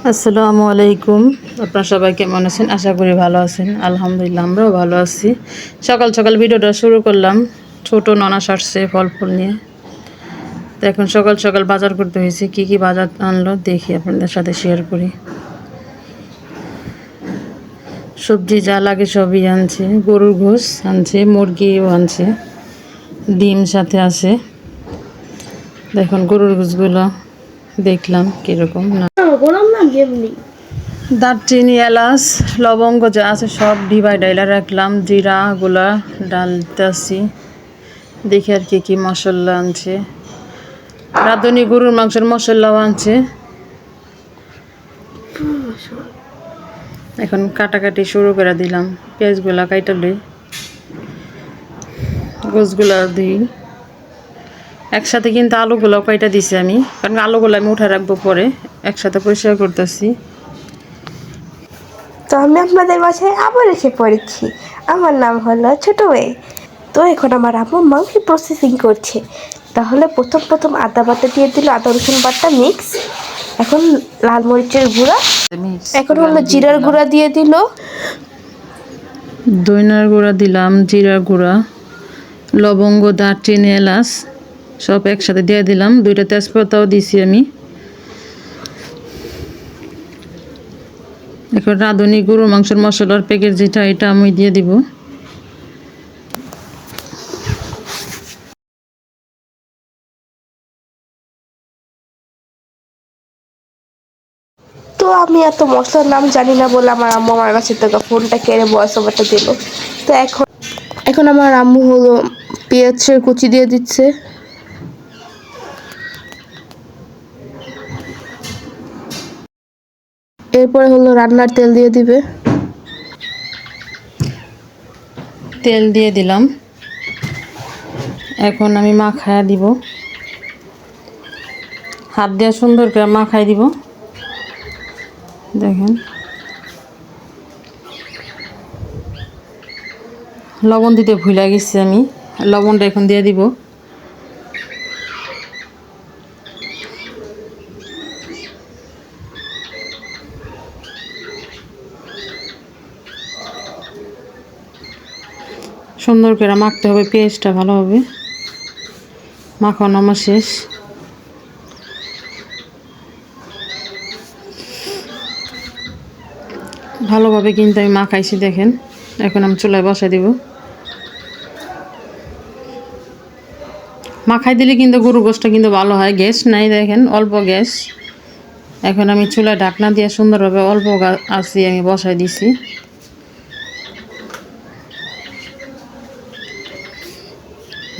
আসসালামু আলাইকুম। আপনারা সবাই কেমন আছেন? আশা করি ভালো আছেন। আলহামদুলিল্লাহ আমরাও ভালো আছি। সকাল সকাল ভিডিওটা শুরু করলাম। ছোট ননাস আসছে ফল ফুল নিয়ে। তো এখন সকাল সকাল বাজার করতে হয়েছে। কি কি বাজার আনলো দেখি আপনাদের সাথে শেয়ার করি। সবজি যা লাগে সবই আনছে। গরুর গোশ আনছে, মুরগিও আনছে, ডিম সাথে আছে। দেখুন গরুর গোশগুলো দেখলাম কীরকম না। দারচিনি, এলাচ, লবঙ্গ যা আছে সব ডিবাই ডাইলা রাখলাম। জিরা গুলা ডালতেছি। দেখি আর কি মশলা আনছে। রাঁধুনি গরুর মাংসের মশলাও আনছে। এখন কাটাকাটি শুরু করে দিলাম। পেঁয়াজগুলা কাইটা লই, গোছগুলা দিই একসাথে। কিন্তু আলুগুলাও কাইটা দিছি আমি, কারণ আলুগুলো আমি উঠে রাখবো পরে। একসাথে পরিষ্কার করতেছি। তো আমি আপনাদের বাসায় আবার এসে পড়েছি। আমার নাম হলো ছোট মেয়ে। তো এখন আমার আম্মু মাংস প্রসেসিং করছে। তাহলে প্রথম আদা বাটা দিয়ে দিল, আদা রসুন বাটা মিক্স। এখন লাল মরিচের গুঁড়া, এখন হলো জিরার গুঁড়া দিয়ে দিল, ধনিয়ার গুঁড়া দিলাম, জিরার গুঁড়া, লবঙ্গ, দারচিনি, এলাচ সব একসাথে দিয়ে দিলাম। 2টা তেজপাতাও দিছি আমি। এখন রাঁধুনি গরুর মাংসের মশলার প্যাকেট যেটা, এটা আমি দিয়ে দিব। তো আমি এত মশলার নাম জানি না বলে আমার আম্মু আমার কাছে থেকে ফোনটা কেড়ে ভয়েস ওভারটা দিল। তো এখন আমার আম্মু হলো পেঁয়াজের কুচি দিয়ে দিচ্ছে। এরপরে হলো রান্নার তেল দিয়ে দিবে। তেল দিয়ে দিলাম। এখন আমি মাখায়া দিব, হাত দিয়ে সুন্দর করে মাখাই দিব। দেখেন লবণ দিতে ভুলে গেছি আমি, লবণটা এখন দিয়ে দিব। সুন্দর করে মাখতে হবে, পেঁয়াজটা ভালো হবে। মাখানো আমার শেষ। ভালোভাবে কিন্তু আমি মাখাইছি দেখেন। এখন আমি চুলায় বসাই দিব। মাখাই দিলে কিন্তু গরু গোশটা কিন্তু ভালো হয়। গ্যাস নাই দেখেন, অল্প গ্যাস। এখন আমি চুলায় ঢাকনা দিয়ে সুন্দরভাবে অল্প আঁচে আমি বসাই দিছি।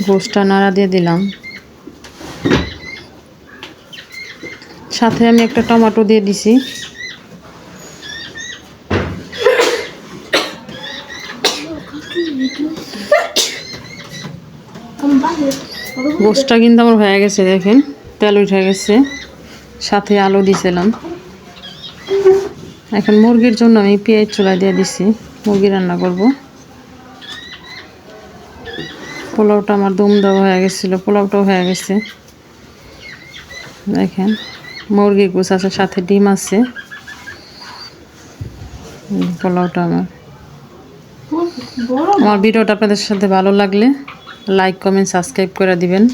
গোশটা নাড়া দিয়ে দিলাম। সাথে আমি একটা টমেটো দিয়ে দিছি। গোশটা কিন্তু আমার হয়ে গেছে দেখেন, তেল উঠে গেছে। সাথে আলু দিয়েছিলাম। এখন মুরগির জন্য আমি পেঁয়াজ চুলা দিয়ে দিছি, মুরগি রান্না করব। পোলাওটা আমার দম দেওয়া হয়ে গেছিলো, পোলাওটাও হয়ে গেছে দেখেন। মুরগির গোশ আছে, সাথে ডিম আছে। পোলাওটা আমার ভিডিওটা আপনাদের সাথে ভালো লাগলে লাইক, কমেন্ট, সাবস্ক্রাইব করে দিবেন।